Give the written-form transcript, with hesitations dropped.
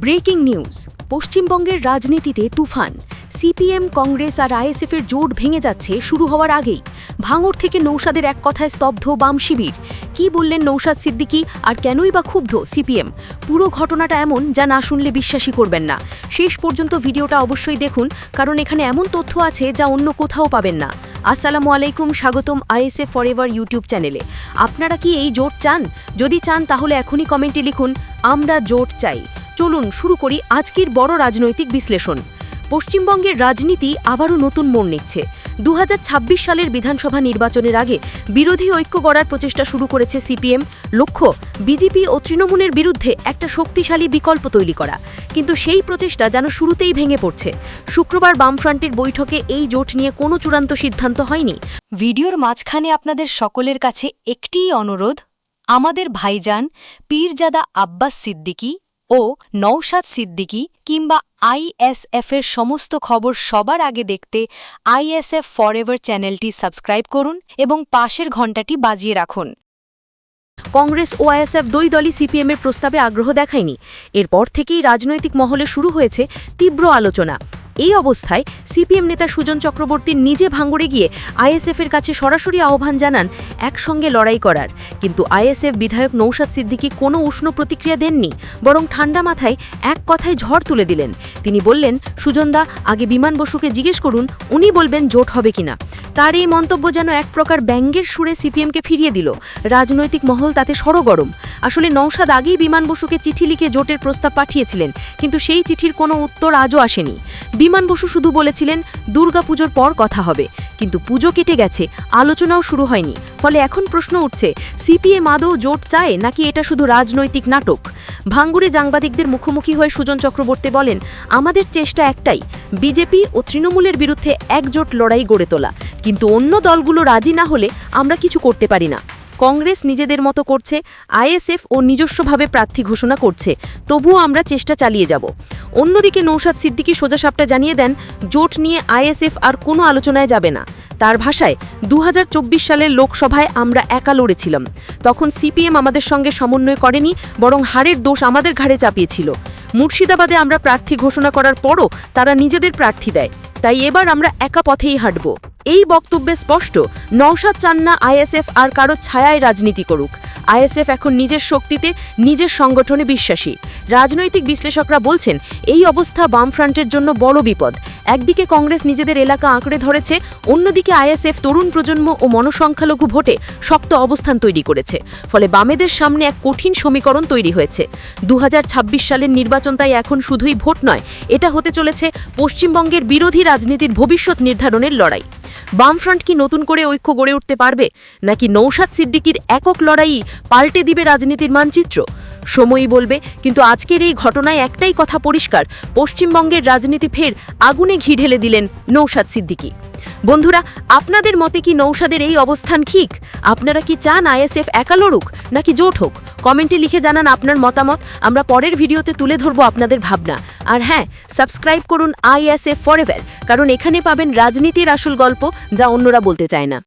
Breaking news. পশ্চিমবঙ্গের রাজনীতিতে তুফান। CPM, Congress আর আইএসএফের জোট ভেঙে যাচ্ছে শুরু হওয়ার আগেই। ভাঙড় থেকে নৌশাদের এক কথায় স্তব্ধ বাম শিবির। কি বললেন নৌশাদ সিদ্দিকী, আর কেনই বা ক্ষুব্ধ সিপিএম? পুরো ঘটনাটা এমন যা না শুনলে বিশ্বাসই করবেন না। শেষ পর্যন্ত ভিডিওটা অবশ্যই দেখুন, কারণ এখানে এমন তথ্য আছে যা অন্য কোথাও পাবেন না। আসসালামু আলাইকুম, স্বাগতম আইএসএফ ফরএভার ইউটিউব চ্যানেলে। আপনারা কি এই জোট চান? যদি চান তাহলে এখনই কমেন্টে লিখুন আমরা জোট চাই। চলুন শুরু করি আজকের বড় রাজনৈতিক বিশ্লেষণ। পশ্চিমবঙ্গের রাজনীতি আবারও নতুন মোড় নিচ্ছে। 2026 সালের বিধানসভা নির্বাচনের আগে বিরোধী ঐক্য গড়ার প্রচেষ্টা শুরু করেছে সিপিএম। লক্ষ্য বিজেপি ও তৃণমূলের বিরুদ্ধে একটা শক্তিশালী বিকল্প তৈরি করা। কিন্তু সেই প্রচেষ্টা যেন শুরুতেই ভেঙে পড়ছে। শুক্রবার বামফ্রন্টের বৈঠকে এই জোট নিয়ে কোনো চূড়ান্ত সিদ্ধান্ত হয়নি। ভিডিওর মাঝখানে আপনাদের সকলের কাছে একটিই অনুরোধ, আমাদের ভাইজান পীরজাদা আব্বাস সিদ্দিকী ও নওশাদ সিদ্দিকী কিংবা আইএসএফের সমস্ত খবর সবার আগে দেখতে আইএসএফ ফরএভার চ্যানেলটি সাবস্ক্রাইব করুন এবং পাশের ঘণ্টাটি বাজিয়ে রাখুন। কংগ্রেস ও আইএসএফ দুই দলই সিপিএমের প্রস্তাবে আগ্রহ দেখায়নি। এরপর থেকেই রাজনৈতিক মহলে শুরু হয়েছে তীব্র আলোচনা। এই অবস্থায় সিপিএম নেতা সুজন চক্রবর্তী নিজে ভাঙড়ে গিয়ে আইএসএফের কাছে সরাসরি আহ্বান জানান একসঙ্গে লড়াই করার। কিন্তু আইএসএফ বিধায়ক নৌশাদ সিদ্দিকী কোনো উষ্ণ প্রতিক্রিয়া দেননি, বরং ঠান্ডা মাথায় এক কথায় ঝড় তুলে দিলেন। তিনি বললেন, সুজনদা, আগে বিমান বসুকে জিজ্ঞেস করুন, উনি বলবেন জোট হবে কিনা। তার এই মন্তব্য যেন এক প্রকার ব্যঙ্গের সুরে সিপিএমকে ফিরিয়ে দিল। রাজনৈতিক মহল তাতে সরগরম। আসলে নওশাদ আগেই বিমান বসুকে চিঠি লিখে জোটের প্রস্তাব পাঠিয়েছিলেন, কিন্তু সেই চিঠির কোনো উত্তর আজও আসেনি। বিমান বসু শুধু বলেছিলেন দুর্গাপুজোর পর কথা হবে, কিন্তু পুজো কেটে গেছে, আলোচনাও শুরু হয়নি। ফলে এখন প্রশ্ন উঠছে, সিপিএম আদৌ জোট চায় নাকি এটা শুধু রাজনৈতিক নাটক? ভাঙড়ে সাংবাদিকদের মুখোমুখি হয়ে সুজন চক্রবর্তী বলেন, আমাদের চেষ্টা একটাই, বিজেপি ও তৃণমূলের বিরুদ্ধে একজোট লড়াই গড়ে তোলা। কিন্তু অন্য দলগুলো রাজি না হলে আমরা কিছু করতে পারি না। কংগ্রেস নিজেদের মতো করছে, আইএসএফ ও নিজস্বভাবে প্রার্থী ঘোষণা করছে, তবুও আমরা চেষ্টা চালিয়ে যাব। অন্যদিকে নৌশাদ সিদ্দিকী সোজাসাপটা জানিয়ে দেন, জোট নিয়ে আইএসএফ আর কোনো আলোচনায় যাবে না। তার ভাষায়, 2024 সালের লোকসভায় আমরা একা লড়েছিলাম। তখন সিপিএম আমাদের সঙ্গে সমন্বয় করেনি, বরং হারের দোষ আমাদের ঘাড়ে চাপিয়েছিল। মুর্শিদাবাদে আমরা প্রার্থী ঘোষণা করার পরও তারা নিজেদের প্রার্থী দেয়, তাই এবার আমরা একা পথেই হাঁটব। এই বক্তব্যে স্পষ্ট, নওশাদ চান না আইএসএফ আর কারো ছায়ায় রাজনীতি করুক। আইএসএফ এখন নিজের শক্তিতে, নিজের সংগঠনে বিশ্বাসী। রাজনৈতিক বিশ্লেষকরা বলছেন, এই অবস্থা বামফ্রন্টের জন্য বড় বিপদ। একদিকে কংগ্রেস নিজেদের এলাকা আঁকড়ে ধরেছে, অন্যদিকে আইএসএফ তরুণ প্রজন্ম ও মনসংখ্যালঘু ভোটে শক্ত অবস্থান তৈরি করেছে। ফলে বামেদের সামনে এক কঠিন সমীকরণ তৈরি হয়েছে। 2026 সালের নির্বাচন তাই এখন শুধুই ভোট নয়, এটা হতে চলেছে পশ্চিমবঙ্গের বিরোধী রাজনীতির ভবিষ্যৎ নির্ধারণের লড়াই। বামফ্রন্ট কি নতুন করে ঐক্য গড়ে উঠতে পারবে, নাকি নৌশাদ সিদ্দিকীর একক লড়াই পাল্টে দিবে রাজনীতির মানচিত্র? সময়ই বলবে। কিন্তু আজকের এই ঘটনায় একটাই কথা পরিষ্কার, পশ্চিমবঙ্গের রাজনীতি ফের আগুনে ঘি ঢেলে দিলেন নৌশাদ সিদ্দিকী। বন্ধুরা, আপনাদের মতে কি নৌশাদের এই অবস্থান ঠিক? আপনারা কি চান আইএসএফ একা লড়ুক নাকি জোট হোক? কমেন্টে লিখে জানান আপনার মতামত। আমরা পরের ভিডিওতে তুলে ধরব আপনাদের ভাবনা। আর হ্যাঁ, সাবস্ক্রাইব করুন আইএসএফ ফরএভার, কারণ এখানে পাবেন রাজনীতির আসল গল্প যা অন্যরা বলতে চায় না।